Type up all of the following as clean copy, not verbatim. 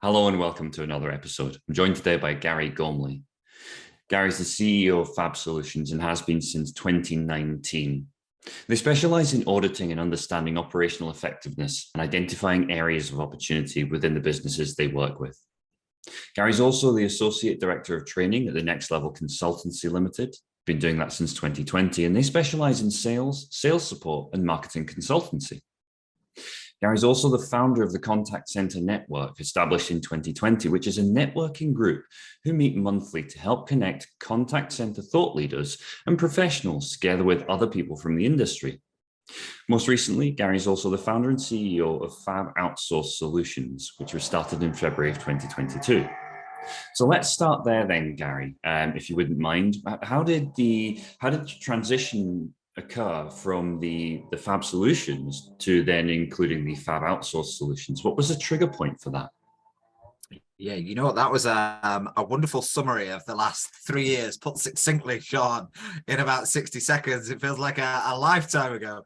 Hello and welcome to another episode. I'm joined today by Garry Gormley. Gary's the CEO of FAB Solutions and has been since 2019. They specialise in auditing and understanding operational effectiveness and identifying areas of opportunity within the businesses they work with. Gary's also the Associate Director of Training at the Next Level Consultancy Limited, been doing that since 2020, and they specialise in sales support and marketing consultancy. Gary's also the founder of the Contact Center Network, established in 2020, which is a networking group who meet monthly to help connect contact center thought leaders and professionals together with other people from the industry. Most recently, Gary's also the founder and CEO of FAB Outsourced Solutions, which was started in February of 2022. So let's start there then, Garry, if you wouldn't mind. How did the transition occur from the FAB Solutions to then including the FAB Outsourced Solutions? What was the trigger point for that? Yeah, you know what? That was a wonderful summary of the last 3 years, put succinctly, Sean, in about 60 seconds. It feels like a lifetime ago.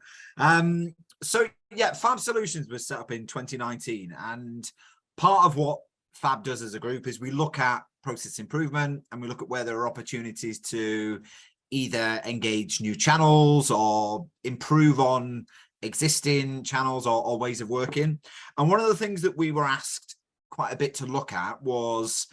So yeah, FAB Solutions was set up in 2019. And part of what FAB does as a group is we look at process improvement and we look at where there are opportunities to either engage new channels or improve on existing channels or ways of working. And one of the things that we were asked quite a bit to look at was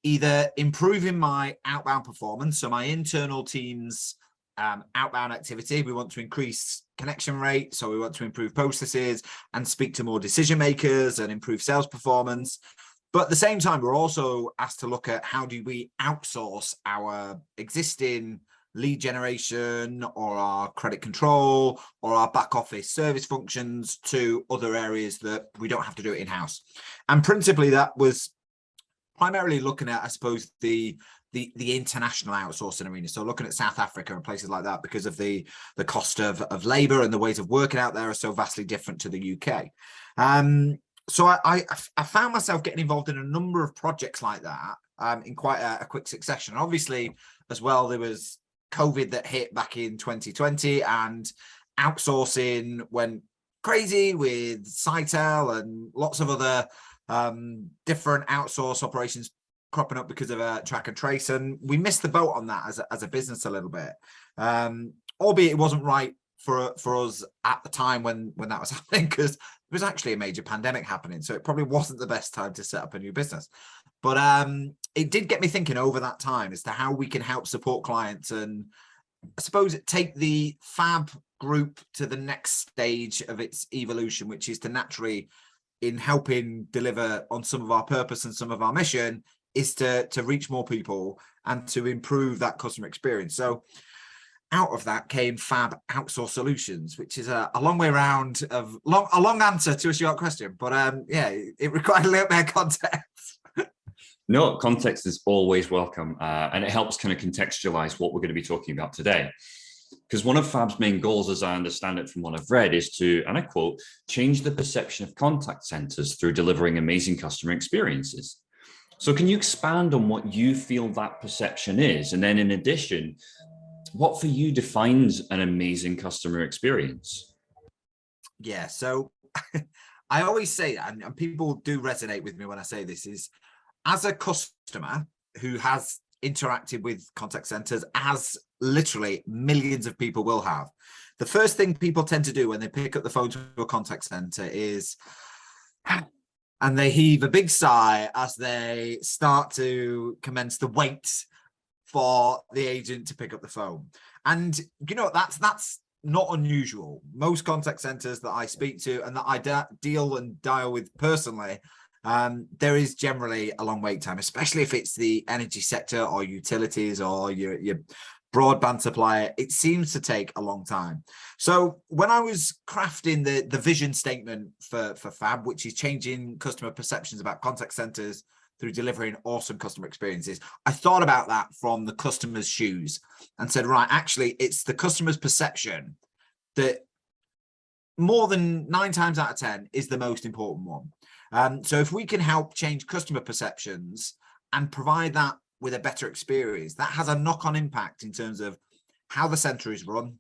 either improving my outbound performance, so my internal team's outbound activity. We want to increase connection rate, so we want to improve processes and speak to more decision makers and improve sales performance. But at the same time, we're also asked to look at how do we outsource our existing lead generation or our credit control or our back office service functions to other areas that we don't have to do it in-house. And principally that was primarily looking at, I suppose, the international outsourcing arena. So looking at South Africa and places like that, because of the cost of labor and the ways of working out there are so vastly different to the UK. So I found myself getting involved in a number of projects like that in quite a quick succession. Obviously, as well, there was COVID that hit back in 2020 and outsourcing went crazy with Sitel and lots of other different outsource operations cropping up because of track and trace. And we missed the boat on that as a business a little bit, albeit it wasn't right for us at the time when that was happening, because there was actually a major pandemic happening. So it probably wasn't the best time to set up a new business. But it did get me thinking over that time as to how we can help support clients and I suppose take the FAB group to the next stage of its evolution, which is to naturally, in helping deliver on some of our purpose and some of our mission, is to reach more people and to improve that customer experience. So out of that came FAB Outsourced Solutions, which is a long way around of a long answer to a short question. But yeah, it required a little bit of context. No, context is always welcome, and it helps kind of contextualize what we're going to be talking about today. Because one of FAB's main goals, as I understand it from what I've read, is to, and I quote, change the perception of contact centers through delivering amazing customer experiences. So can you expand on what you feel that perception is? And then in addition, what for you defines an amazing customer experience? Yeah, so I always say that, and people do resonate with me when I say this, is as a customer who has interacted with contact centers, as literally millions of people will have, the first thing people tend to do when they pick up the phone to a contact center is, and they heave a big sigh as they start to commence the wait for the agent to pick up the phone. And you know, that's not unusual. Most contact centers that I speak to and that I deal and dial with personally, there is generally a long wait time, especially if it's the energy sector or utilities or your broadband supplier. It seems to take a long time. So when I was crafting the vision statement for FAB, which is changing customer perceptions about contact centers through delivering awesome customer experiences, I thought about that from the customer's shoes and said, right, actually, it's the customer's perception that more than 9 times out of 10 is the most important one. So if we can help change customer perceptions and provide that with a better experience, that has a knock-on impact in terms of how the center is run,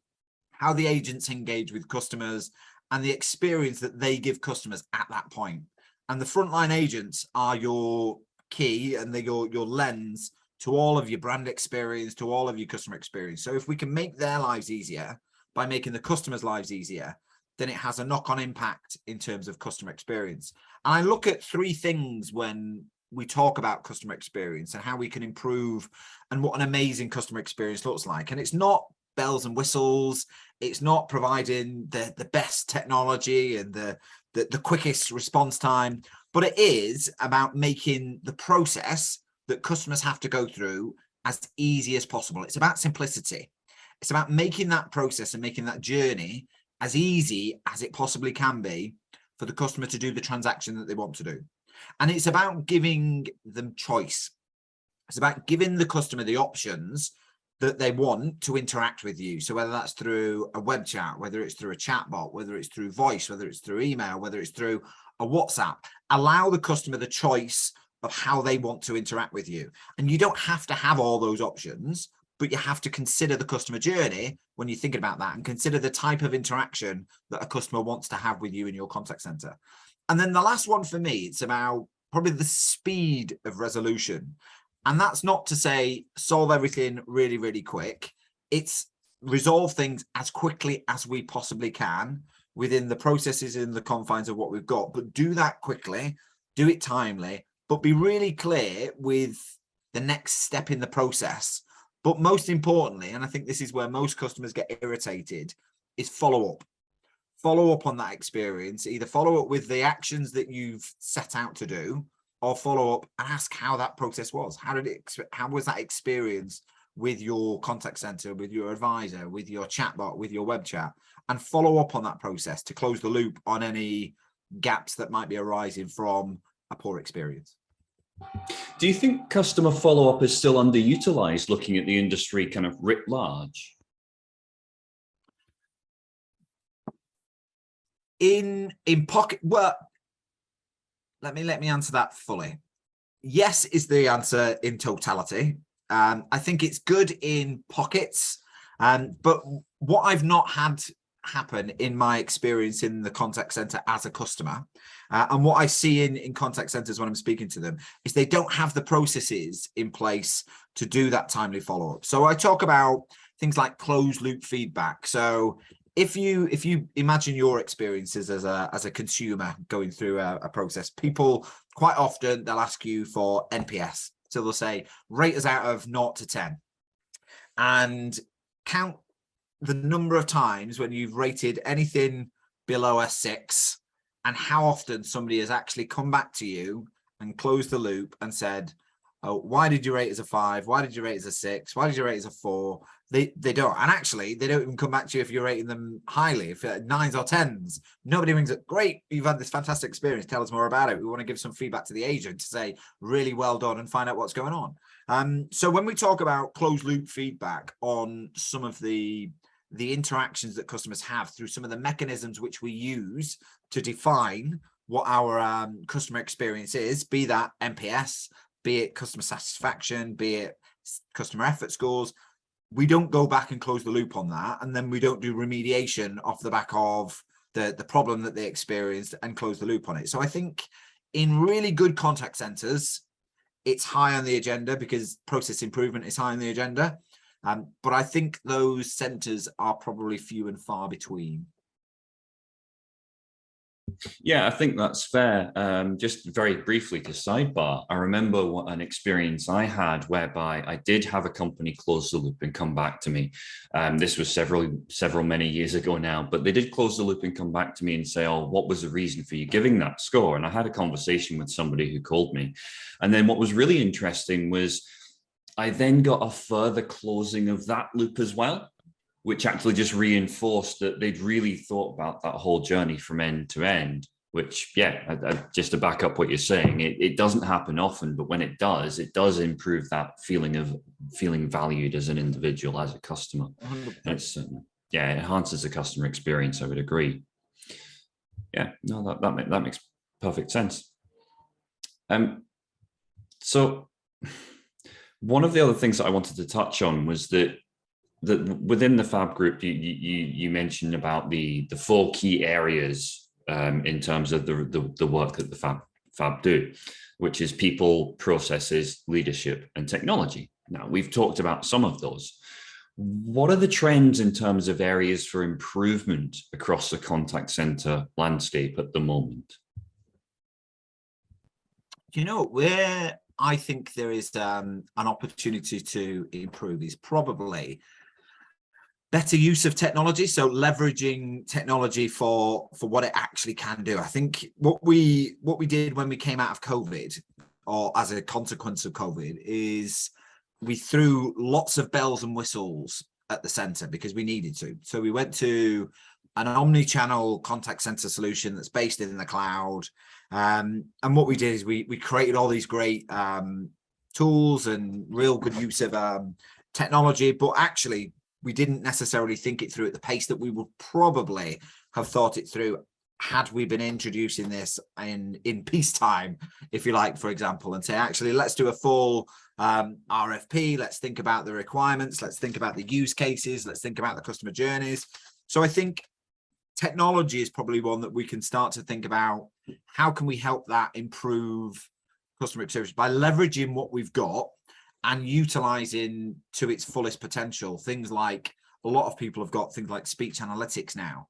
how the agents engage with customers, and the experience that they give customers at that point. And the frontline agents are your key and they're your lens to all of your brand experience, to all of your customer experience. So if we can make their lives easier by making the customers' lives easier, then it has a knock-on impact in terms of customer experience. And I look at three things when we talk about customer experience and how we can improve and what an amazing customer experience looks like. And it's not bells and whistles. It's not providing the best technology and the quickest response time, but it is about making the process that customers have to go through as easy as possible. It's about simplicity. It's about making that process and making that journey as easy as it possibly can be for the customer to do the transaction that they want to do. And it's about giving them choice. It's about giving the customer the options that they want to interact with you. So whether that's through a web chat, whether it's through a chatbot, whether it's through voice, whether it's through email, whether it's through a WhatsApp, allow the customer the choice of how they want to interact with you. And you don't have to have all those options, but you have to consider the customer journey when you're thinking about that and consider the type of interaction that a customer wants to have with you in your contact center. And then the last one for me, it's about probably the speed of resolution. And that's not to say solve everything really, really quick. It's resolve things as quickly as we possibly can within the processes in the confines of what we've got, but do that quickly, do it timely, but be really clear with the next step in the process. But most importantly, and I think this is where most customers get irritated, is follow up. Follow up on that experience, either follow up with the actions that you've set out to do, or follow up and ask how that process was. How was that experience with your contact center, with your advisor, with your chatbot, with your web chat, and follow up on that process to close the loop on any gaps that might be arising from a poor experience. Do you think customer follow-up is still underutilized looking at the industry kind of writ large? In pocket, well, let me answer that fully. Yes is the answer in totality. I think it's good in pockets, but what I've not had happen in my experience in the contact center as a customer, and what I see in contact centers when I'm speaking to them, is they don't have the processes in place to do that timely follow-up. So I talk about things like closed loop feedback. So if you imagine your experiences as a consumer going through a process, people quite often they'll ask you for NPS. So they'll say rate us out of 0 to 10 and count the number of times when you've rated anything below a 6 and how often somebody has actually come back to you and closed the loop and said, oh, why did you rate as a 5? Why did you rate as a 6? Why did you rate as a 4? They don't. And actually, they don't even come back to you if you're rating them highly, if 9s or 10s. Nobody rings it. Great, you've had this fantastic experience. Tell us more about it. We want to give some feedback to the agent to say, really well done and find out what's going on. So when we talk about closed loop feedback on some of the interactions that customers have through some of the mechanisms which we use to define what our customer experience is, be that NPS, be it customer satisfaction, be it customer effort scores, we don't go back and close the loop on that. And then we don't do remediation off the back of the problem that they experienced and close the loop on it. So I think in really good contact centers, it's high on the agenda because process improvement is high on the agenda. But I think those centers are probably few and far between. Yeah, I think that's fair. Just very briefly to sidebar, I remember an experience I had whereby I did have a company close the loop and come back to me. This was many years ago now, but they did close the loop and come back to me and say, oh, what was the reason for you giving that score? And I had a conversation with somebody who called me. And then what was really interesting was I then got a further closing of that loop as well, which actually just reinforced that they'd really thought about that whole journey from end to end, which, yeah, just to back up what you're saying, it doesn't happen often, but when it does improve that feeling of feeling valued as an individual, as a customer. And it's, yeah, it enhances the customer experience, I would agree. Yeah, no, that makes perfect sense. So one of the other things that I wanted to touch on was that within the FAB group, you mentioned about the 4 key areas in terms of the work that the FAB FAB do, which is people, processes, leadership, and technology. Now, we've talked about some of those. What are the trends in terms of areas for improvement across the contact center landscape at the moment? Where I think there is an opportunity to improve is probably better use of technology. So leveraging technology for what it actually can do. I think what we did when we came out of COVID, or as a consequence of COVID, is we threw lots of bells and whistles at the center because we needed to. So we went to an omni-channel contact center solution that's based in the cloud. And what we did is we created all these great tools and real good use of technology, but actually we didn't necessarily think it through at the pace that we would probably have thought it through had we been introducing this in peacetime, if you like, for example, and say, actually, let's do a full RFP. Let's think about the requirements. Let's think about the use cases. Let's think about the customer journeys. So I think technology is probably one that we can start to think about. How can we help that improve customer experience by leveraging what we've got and utilizing to its fullest potential? Things like, a lot of people have got things like speech analytics now,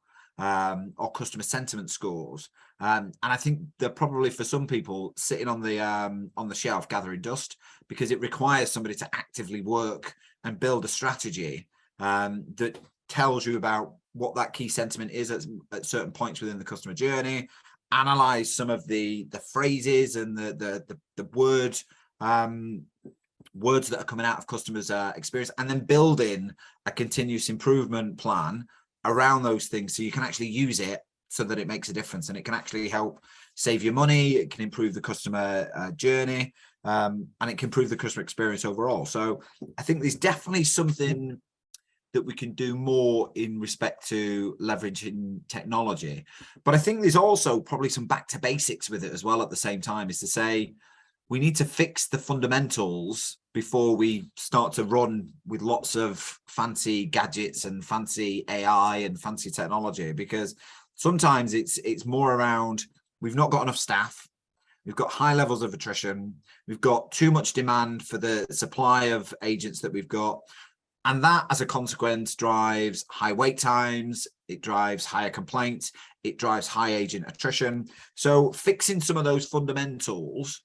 or customer sentiment scores. And I think they're probably, for some people, sitting on the shelf gathering dust, because it requires somebody to actively work and build a strategy that tells you about what that key sentiment is at certain points within the customer journey, analyze some of the phrases and the words that are coming out of customers' experience, and then build in a continuous improvement plan around those things, so you can actually use it so that it makes a difference, and it can actually help save you money. It can improve the customer journey, and it can improve the customer experience overall. So I think there's definitely something that we can do more in respect to leveraging technology. But I think there's also probably some back to basics with it as well at the same time, is to say, we need to fix the fundamentals before we start to run with lots of fancy gadgets and fancy AI and fancy technology, because sometimes it's more around, we've not got enough staff, we've got high levels of attrition, we've got too much demand for the supply of agents that we've got, and that as a consequence drives high wait times, it drives higher complaints, it drives high agent attrition. So fixing some of those fundamentals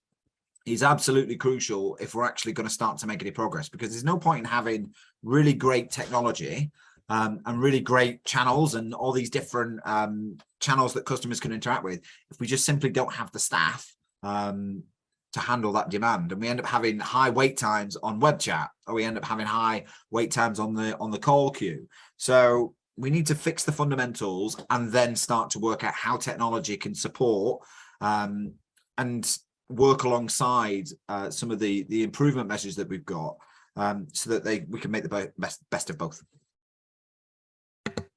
is absolutely crucial if we're actually going to start to make any progress, because there's no point in having really great technology and really great channels and all these different channels that customers can interact with if we just simply don't have the staff to handle that demand. And we end up having high wait times on web chat, or we end up having high wait times on the call queue. So we need to fix the fundamentals and then start to work out how technology can support and work alongside some of the improvement measures that we've got, so that we can make the best of both.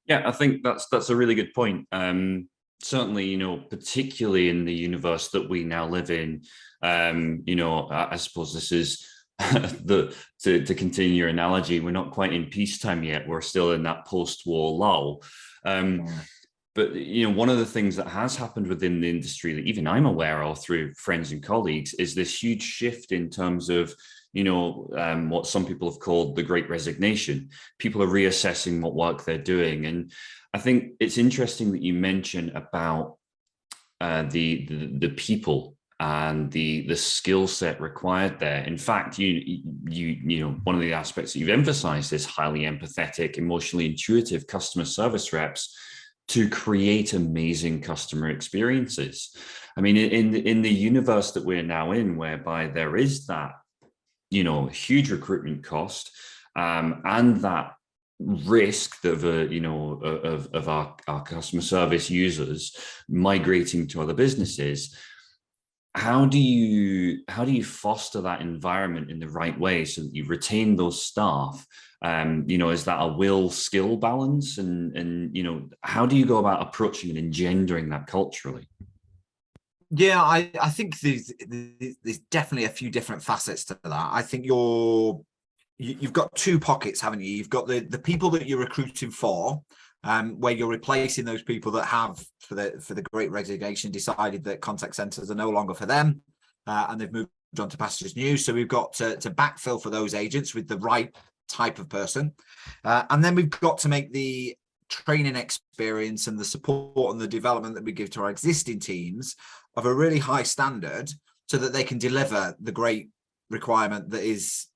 Yeah, I think that's a really good point. Certainly, particularly in the universe that we now live in, I suppose this is to continue your analogy, we're not quite in peacetime yet. We're still in that post-war lull. But, one of the things that has happened within the industry that even I'm aware of through friends and colleagues is this huge shift in terms of, what some people have called the Great Resignation. People are reassessing what work they're doing. And I think it's interesting that you mention about the people and the skill set required there. In fact, one of the aspects that you've emphasized is highly empathetic, emotionally intuitive customer service reps to create amazing customer experiences. I mean, in the universe that we're now in, whereby there is that, huge recruitment cost and that risk of our customer service users migrating to other businesses, how do you foster that environment in the right way so that you retain those staff? Is that a will-skill balance? And how do you go about approaching and engendering that culturally? Yeah, I think there's definitely a few different facets to that. I think you've got two pockets, haven't you? You've got the people that you're recruiting for, where you're replacing those people that have, for the Great Resignation, decided that contact centers are no longer for them, and they've moved on to pastures new. So we've got to backfill for those agents with the right type of person, and then we've got to make the training experience and the support and the development that we give to our existing teams of a really high standard, so that they can deliver the great requirement that is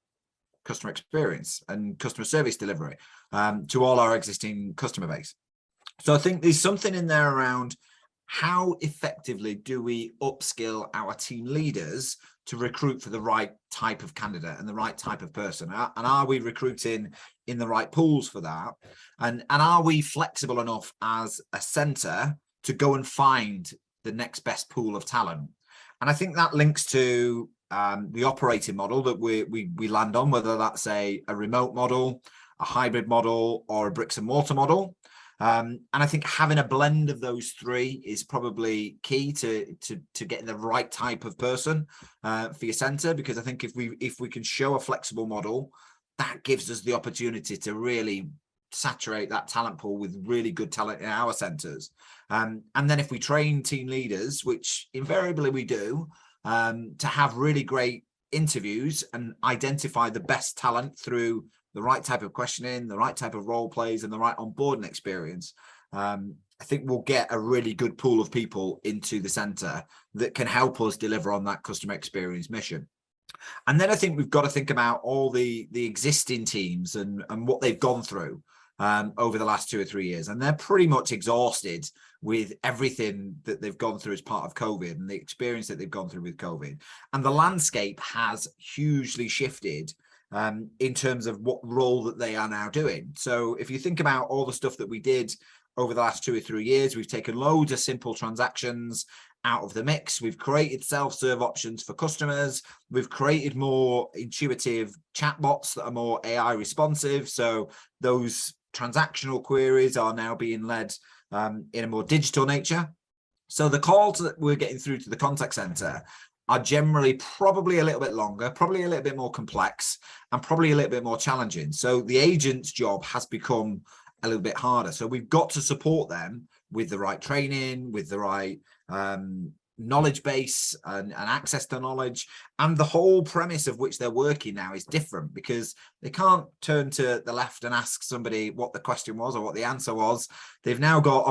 customer experience and customer service delivery to all our existing customer base. So I think there's something in there around how effectively do we upskill our team leaders to recruit for the right type of candidate and the right type of person, and are we recruiting in the right pools for that, and are we flexible enough as a center to go and find the next best pool of talent. And I think that links to the operating model that we land on, whether that's a remote model, a hybrid model, or a bricks and mortar model. And I think having a blend of those three is probably key to getting the right type of person for your center, because I think if we can show a flexible model, that gives us the opportunity to really saturate that talent pool with really good talent in our centers. And then if we train team leaders, which invariably we do, to have really great interviews and identify the best talent through the right type of questioning, the right type of role plays, and the right onboarding experience, I think we'll get a really good pool of people into the center that can help us deliver on that customer experience mission. And then I think we've got to think about all the existing teams and what they've gone through over the last 2 or 3 years. And they're pretty much exhausted with everything that they've gone through as part of COVID and the experience that they've gone through with COVID. And the landscape has hugely shifted in terms of what role that they are now doing. So if you think about all the stuff that we did over the last 2 or 3 years, we've taken loads of simple transactions out of the mix. We've created self-serve options for customers. We've created more intuitive chatbots that are more AI responsive. So those transactional queries are now being led in a more digital nature. So the calls that we're getting through to the contact center are generally probably a little bit longer, probably a little bit more complex, and probably a little bit more challenging. So the agent's job has become a little bit harder. So we've got to support them with the right training, with the right knowledge base and access to knowledge. And the whole premise of which they're working now is different, because they can't turn to the left and ask somebody what the question was or what the answer was. They've now got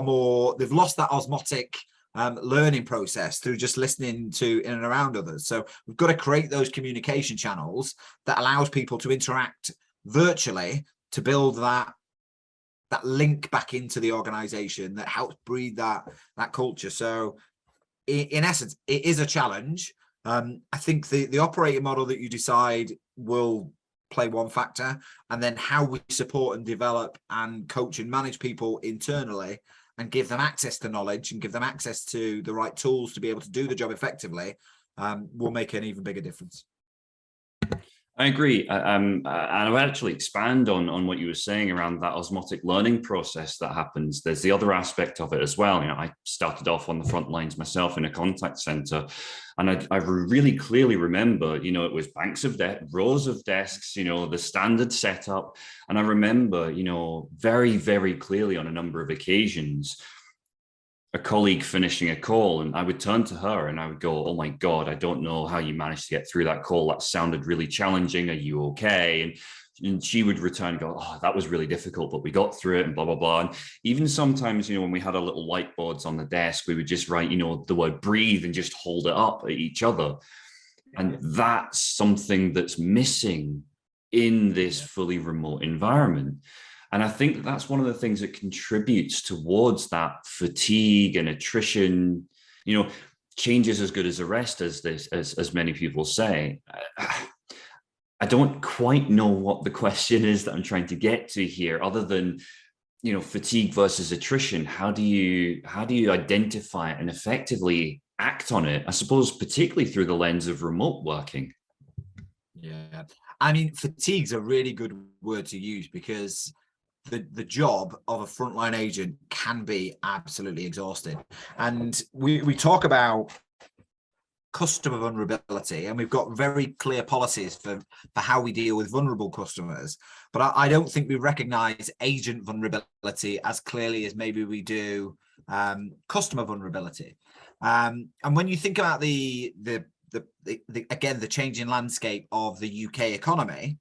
they've lost that osmotic learning process through just listening to in and around others. So we've got to create those communication channels that allows people to interact virtually to build that link back into the organization that helps breed that culture. So in essence, it is a challenge. I think the operating model that you decide will play one factor, and then how we support and develop and coach and manage people internally and give them access to knowledge and give them access to the right tools to be able to do the job effectively will make an even bigger difference. I agree. And I would actually expand on what you were saying around that osmotic learning process that happens. There's the other aspect of it as well. I started off on the front lines myself in a contact center, and I really clearly remember, it was banks of rows of desks, the standard setup. And I remember, very, very clearly on a number of occasions, a colleague finishing a call, and I would turn to her and I would go, "Oh my God, I don't know how you managed to get through that call. That sounded really challenging. Are you okay?" And she would return and go, "Oh, that was really difficult, but we got through it," and blah, blah, blah. And even sometimes, when we had our little white boards on the desk, we would just write, the word breathe and just hold it up at each other. And that's something that's missing in this fully remote environment. And I think that's one of the things that contributes towards that fatigue and attrition. Change is as good as a rest, as many people say. I don't quite know what the question is that I'm trying to get to here, other than, fatigue versus attrition. How do you identify it and effectively act on it? I suppose, particularly through the lens of remote working. Yeah, I mean, fatigue's a really good word to use, because the job of a frontline agent can be absolutely exhausting. And we talk about customer vulnerability, and we've got very clear policies for how we deal with vulnerable customers. But I don't think we recognize agent vulnerability as clearly as maybe we do customer vulnerability. And when you think about the changing landscape of the UK economy,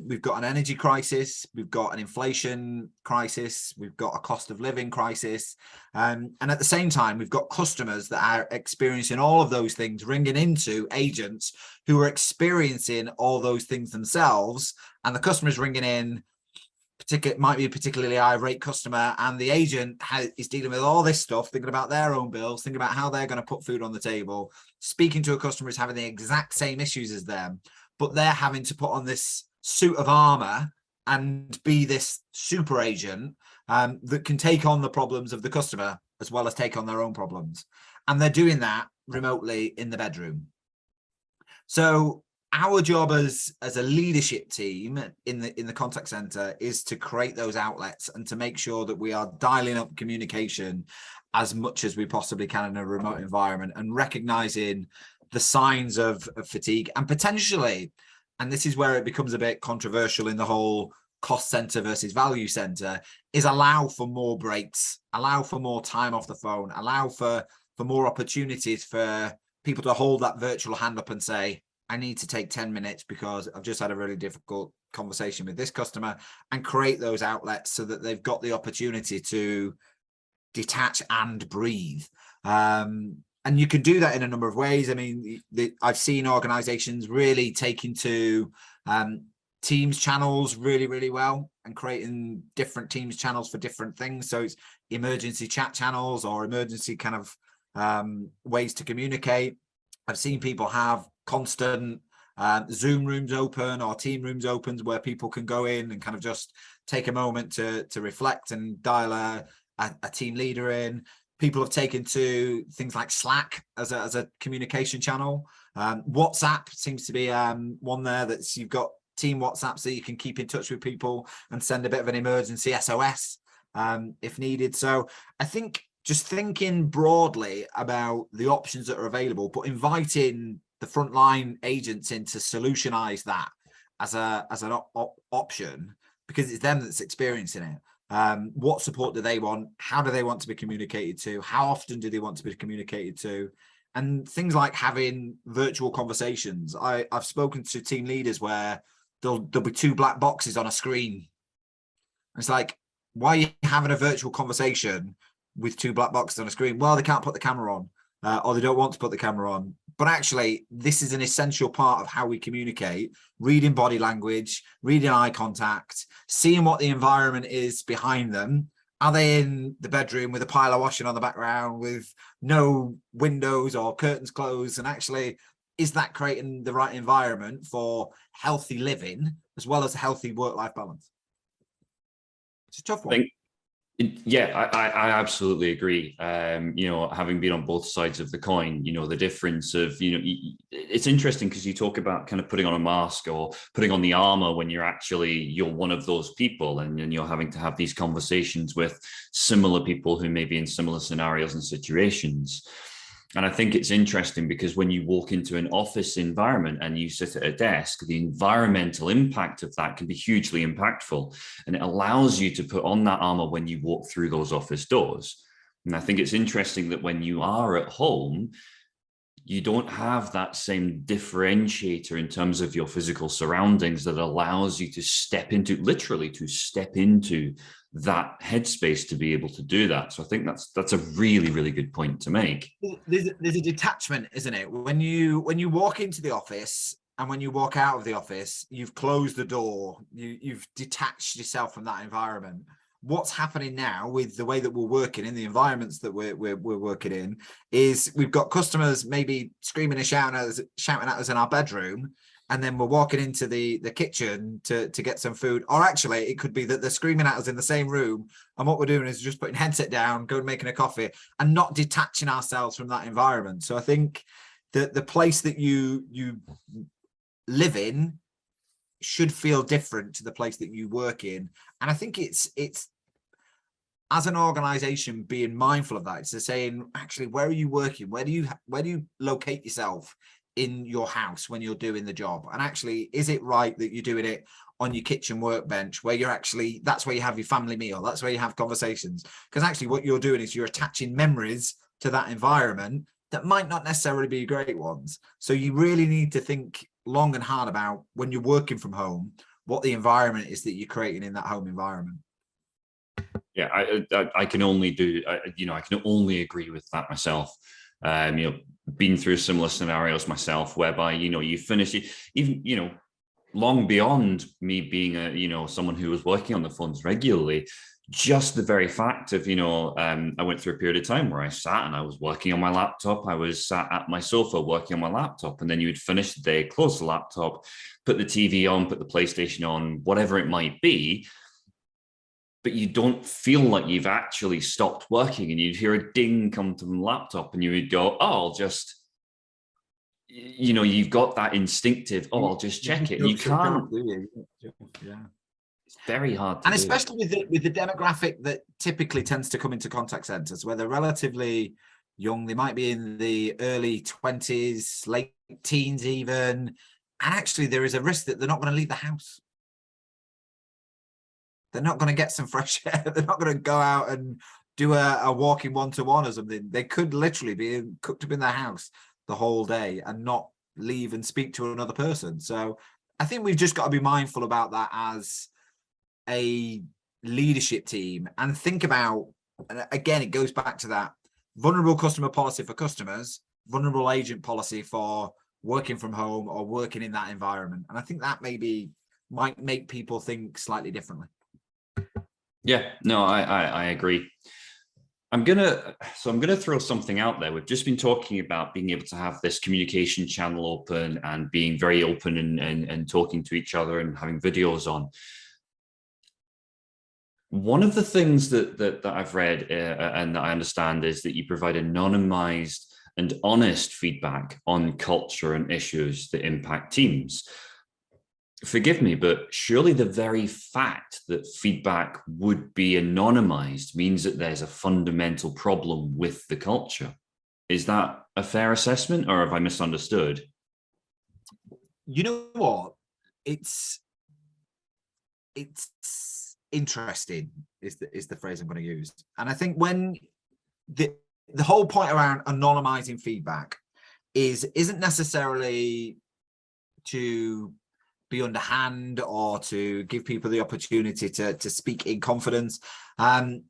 we've got an energy crisis, we've got an inflation crisis, we've got a cost of living crisis, and at the same time we've got customers that are experiencing all of those things, ringing into agents who are experiencing all those things themselves, and the customer's ringing in, might be a particularly irate customer, and the agent is dealing with all this stuff, thinking about their own bills, thinking about how they're going to put food on the table, speaking to a customer who's having the exact same issues as them, but they're having to put on this suit of armor and be this super agent that can take on the problems of the customer as well as take on their own problems. And they're doing that remotely in the bedroom. So our job as a leadership team in the contact center is to create those outlets and to make sure that we are dialing up communication as much as we possibly can in a remote environment, and recognizing the signs of fatigue, and potentially, and this is where it becomes a bit controversial in the whole cost center versus value center, is allow for more breaks, allow for more time off the phone, allow for more opportunities for people to hold that virtual hand up and say, I need to take 10 minutes because I've just had a really difficult conversation with this customer, and create those outlets so that they've got the opportunity to detach and breathe. And you can do that in a number of ways. I mean, I've seen organizations really taking to Teams channels really, really well, and creating different Teams channels for different things. So it's emergency chat channels or emergency kind of ways to communicate. I've seen people have constant Zoom rooms open or team rooms open where people can go in and kind of just take a moment to reflect and dial a team leader in. People have taken to things like Slack as a communication channel. WhatsApp seems to be one there that's, you've got team WhatsApp so you can keep in touch with people and send a bit of an emergency SOS if needed. So I think just thinking broadly about the options that are available, but inviting the frontline agents in to solutionize that as an option, because it's them that's experiencing it. What support do they want? How do they want to be communicated to? How often do they want to be communicated to? And things like having virtual conversations. I've spoken to team leaders where there'll be two black boxes on a screen. It's like, why are you having a virtual conversation with two black boxes on a screen? Well, they can't put the camera on, or they don't want to put the camera on. But actually, this is an essential part of how we communicate, reading body language, reading eye contact, seeing what the environment is behind them. Are they in the bedroom with a pile of washing on the background with no windows or curtains closed? And actually, is that creating the right environment for healthy living as well as a healthy work-life balance? It's a tough one. I absolutely agree. Having been on both sides of the coin, the difference of, it's interesting because you talk about kind of putting on a mask or putting on the armor when you're one of those people, and you're having to have these conversations with similar people who may be in similar scenarios and situations. And I think it's interesting because when you walk into an office environment and you sit at a desk, the environmental impact of that can be hugely impactful, and it allows you to put on that armor when you walk through those office doors. And I think it's interesting that when you are at home, you don't have that same differentiator in terms of your physical surroundings that allows you to literally step into that headspace to be able to do that. So I think that's a really, really good point to make. There's a detachment, isn't it? When you walk into the office and when you walk out of the office, you've closed the door, you've detached yourself from that environment. What's happening now with the way that we're working in the environments that we're working in is we've got customers maybe screaming and shouting at us in our bedroom, and then we're walking into the kitchen to get some food. Or actually, it could be that they're screaming at us in the same room, and what we're doing is just putting headset down, going making a coffee, and not detaching ourselves from that environment. So I think that the place that you live in should feel different to the place that you work in. And I think it's as an organization, being mindful of that. It's saying, actually, where are you working? Where do you locate yourself in your house when you're doing the job? And actually, is it right that you're doing it on your kitchen workbench, where you're actually, that's where you have your family meal, that's where you have conversations? Because actually what you're doing is you're attaching memories to that environment that might not necessarily be great ones. So you really need to think long and hard about, when you're working from home, what the environment is that you're creating in that home environment. Yeah, I can only do, I can only agree with that myself. Been through similar scenarios myself, whereby, you finish, even, long beyond me being someone who was working on the phones regularly, just the very fact of, I went through a period of time where I sat and I was working on my laptop. I was sat at my sofa working on my laptop, and then you would finish the day, close the laptop, put the TV on, put the PlayStation on, whatever it might be. But you don't feel like you've actually stopped working, and you'd hear a ding come to the laptop and you would go, oh, I'll just, you've got that instinctive, oh, I'll just check it. And you can't. Yeah. It's very hard to and do. Especially with the demographic that typically tends to come into contact centers, where they're relatively young. They might be in the early 20s, late teens even. And actually there is a risk that they're not going to leave the house. They're not going to get some fresh air. They're not going to go out and do a walking one-to-one or something. They could literally be cooked up in their house the whole day and not leave and speak to another person. So I think we've just got to be mindful about that as a leadership team, and think about, and again, it goes back to that vulnerable customer policy for customers, vulnerable agent policy for working from home or working in that environment. And I think that might make people think slightly differently. Yeah, no, I agree. I'm gonna throw something out there. We've just been talking about being able to have this communication channel open and being very open and talking to each other and having videos on. One of the things that I've read and that I understand is that you provide anonymized and honest feedback on culture and issues that impact teams. Forgive me, but surely the very fact that feedback would be anonymized means that there's a fundamental problem with the culture. Is that a fair assessment, or have I misunderstood? You know what? It's interesting is the phrase I'm going to use. And I think when the whole point around anonymizing feedback isn't necessarily to be underhand or to give people the opportunity to speak in confidence. The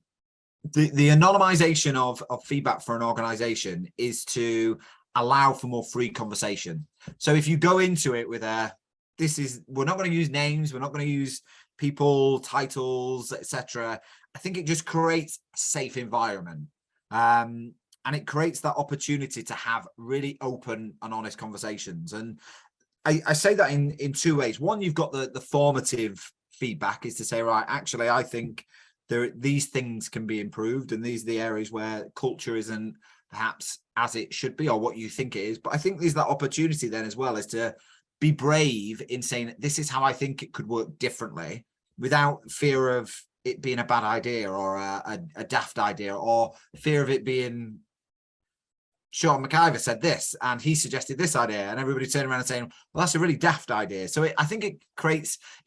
anonymization of feedback for an organization is to allow for more free conversation. So if you go into it with we're not going to use names, we're not going to use people, titles, etc. I think it just creates a safe environment. And it creates that opportunity to have really open and honest conversations. And I say that in two ways. One, you've got the formative feedback, is to say, right, actually, I think these things can be improved, and these are the areas where culture isn't perhaps as it should be or what you think it is. But I think there's that opportunity then as well, is to be brave in saying, this is how I think it could work differently, without fear of it being a bad idea or a daft idea, or fear of it being, Sean McIver said this and he suggested this idea, and everybody turning around and saying, well, that's a really daft idea. So I think it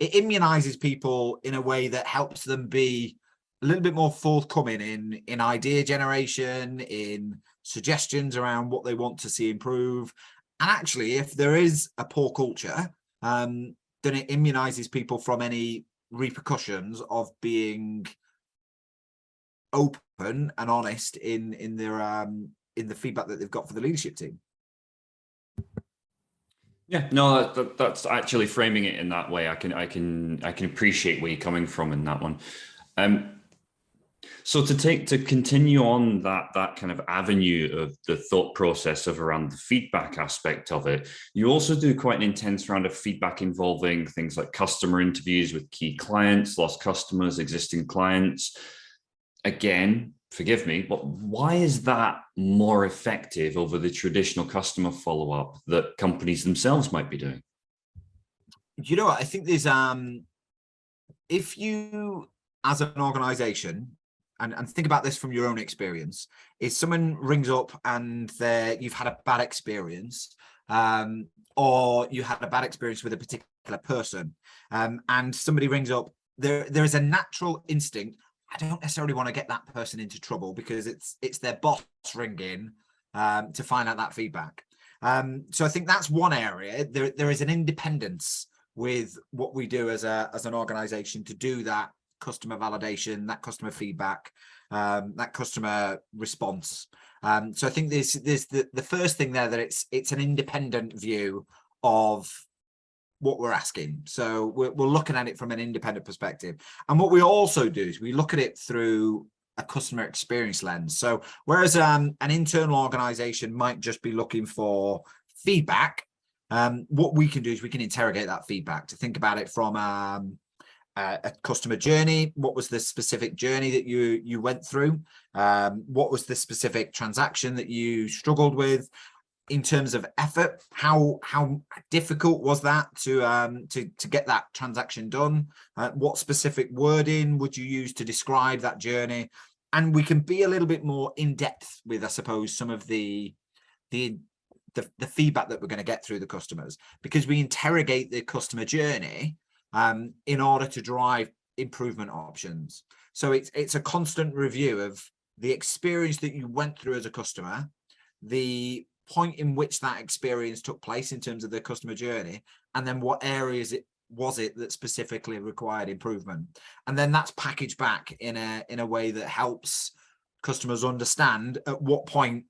immunizes people in a way that helps them be a little bit more forthcoming in idea generation, in suggestions around what they want to see improve. And actually, if there is a poor culture, then it immunizes people from any repercussions of being open and honest in the feedback that they've got for the leadership team. Yeah, no, that's actually framing it in that way. I can appreciate where you're coming from in that one. So to continue on that kind of avenue of the thought process of around the feedback aspect of it, you also do quite an intense round of feedback involving things like customer interviews with key clients, lost customers, existing clients. Again, forgive me, but why is that more effective over the traditional customer follow-up that companies themselves might be doing? You know what? I think there's if you, as an organization, and think about this from your own experience, is someone rings up and you've had a bad experience, or you had a bad experience with a particular person, and somebody rings up, there is a natural instinct. I don't necessarily want to get that person into trouble because it's their boss ringing to find out that feedback. So I think that's one area. There is an independence with what we do as an organization to do that customer validation, that customer feedback, that customer response. So I think there's the first thing there, that it's an independent view of what we're asking. So we're looking at it from an independent perspective. And what we also do is we look at it through a customer experience lens. So whereas an internal organization might just be looking for feedback, what we can do is we can interrogate that feedback to think about it from a customer journey. What was the specific journey that you went through? What was the specific transaction that you struggled with? In terms of effort, how difficult was that to get that transaction done? What specific wording would you use to describe that journey? And we can be a little bit more in depth with, I suppose, some of the feedback that we're going to get through the customers, because we interrogate the customer journey in order to drive improvement options. So it's a constant review of the experience that you went through as a customer, the point in which that experience took place in terms of the customer journey, and then what areas was it that specifically required improvement. And then that's packaged back in a way that helps customers understand at what point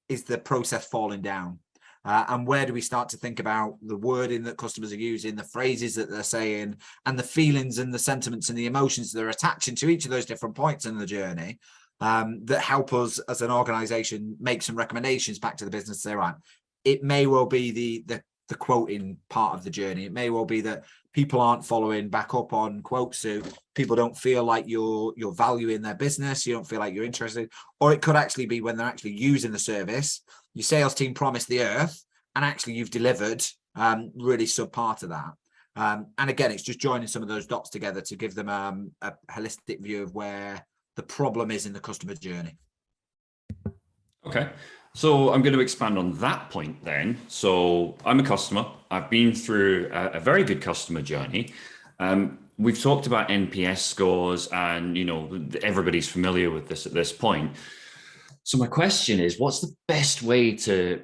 is the process falling down, and where do we start to think about the wording that customers are using, the phrases that they're saying, and the feelings and the sentiments and the emotions they're attaching to each of those different points in the journey, that help us as an organization make some recommendations back to the business. Say, right, it may well be the quoting part of the journey. It may well be that people aren't following back up on quotes, so people don't feel like you're valuing their business, you don't feel like you're interested. Or it could actually be when they're actually using the service, your sales team promised the earth and actually you've delivered really subpar to that. And again, it's just joining some of those dots together to give them a holistic view of where the problem is in the customer journey. Okay, so I'm going to expand on that point then. So I'm a customer. I've been through a very good customer journey. We've talked about NPS scores, and everybody's familiar with this at this point. So my question is, what's the best way to,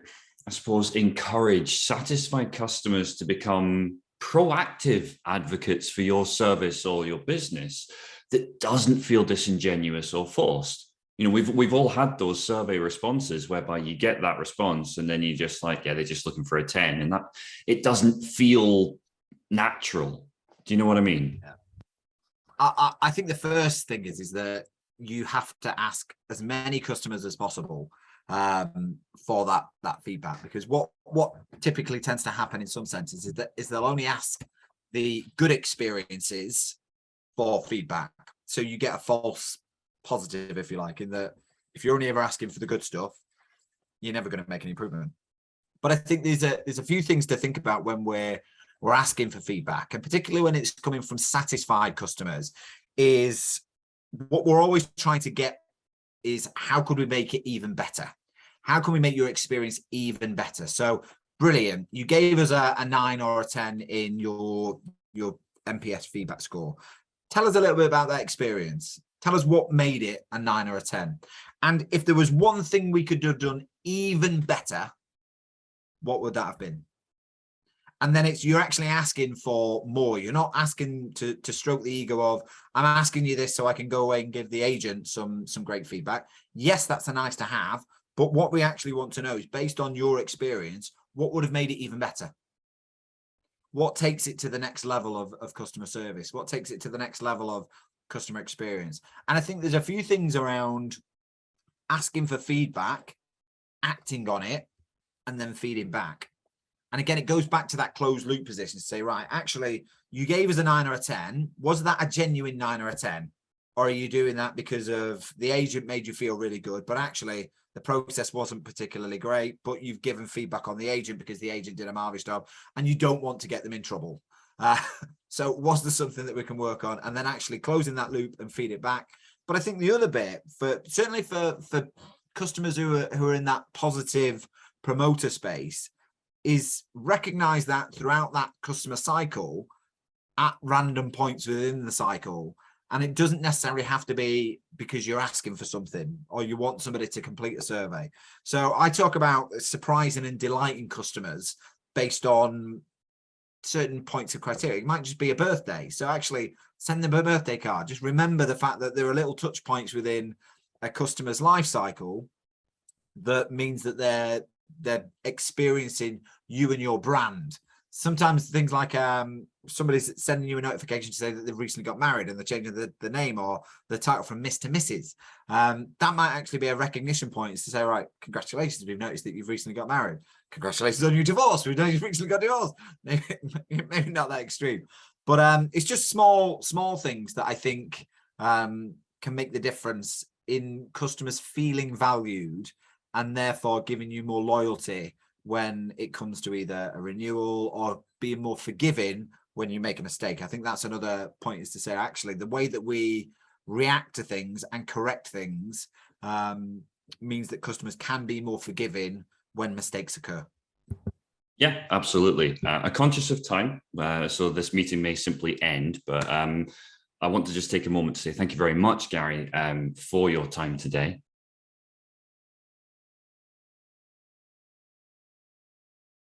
I suppose, encourage satisfied customers to become proactive advocates for your service or your business that doesn't feel disingenuous or forced? We've all had those survey responses whereby you get that response and then you just like, yeah, they're just looking for a 10, and that it doesn't feel natural. Do you know what I mean? Yeah. I think the first thing is that you have to ask as many customers as possible for that feedback, because what typically tends to happen in some senses is they'll only ask the good experiences for feedback. So you get a false positive, if you like, in that if you're only ever asking for the good stuff, you're never going to make an improvement. But I think there's a few things to think about when we're asking for feedback, and particularly when it's coming from satisfied customers, is what we're always trying to get is, how could we make it even better? How can we make your experience even better? So brilliant, you gave us a 9 or a 10 in your NPS feedback score. Tell us a little bit about that experience. Tell us what made it a 9 or a 10. And if there was one thing we could have done even better, what would that have been? And then you're actually asking for more. You're not asking to stroke the ego of, I'm asking you this so I can go away and give the agent some great feedback. Yes, that's a nice to have, but what we actually want to know is, based on your experience, what would have made it even better? What takes it to the next level of customer service? What takes it to the next level of customer experience? And I think there's a few things around asking for feedback, acting on it, and then feeding back. And again, it goes back to that closed loop position to say, right, actually, you gave us a 9 or a 10. Was that a genuine 9 or a 10? Or are you doing that because of the agent made you feel really good, but actually the process wasn't particularly great, but you've given feedback on the agent because the agent did a marvelous job and you don't want to get them in trouble? So was there something that we can work on? And then actually closing that loop and feed it back. But I think the other bit, certainly for customers who are in that positive promoter space, is recognize that throughout that customer cycle at random points within the cycle. And it doesn't necessarily have to be because you're asking for something or you want somebody to complete a survey. So I talk about surprising and delighting customers based on certain points of criteria. It might just be a birthday. So actually send them a birthday card. Just remember the fact that there are little touch points within a customer's life cycle that means that they're experiencing you and your brand. Sometimes things like somebody's sending you a notification to say that they've recently got married and they're changing the name or the title from Miss to Mrs. That might actually be a recognition point, is to say, right, congratulations, we've noticed that you've recently got married. Congratulations on your divorce. We've noticed you've recently got divorced. Maybe not that extreme, but it's just small things that I think can make the difference in customers feeling valued and therefore giving you more loyalty when it comes to either a renewal or being more forgiving when you make a mistake. I think that's another point, is to say, actually, the way that we react to things and correct things means that customers can be more forgiving when mistakes occur. Yeah, absolutely. I'm conscious of time, so this meeting may simply end, but I want to just take a moment to say thank you very much, Garry, for your time today.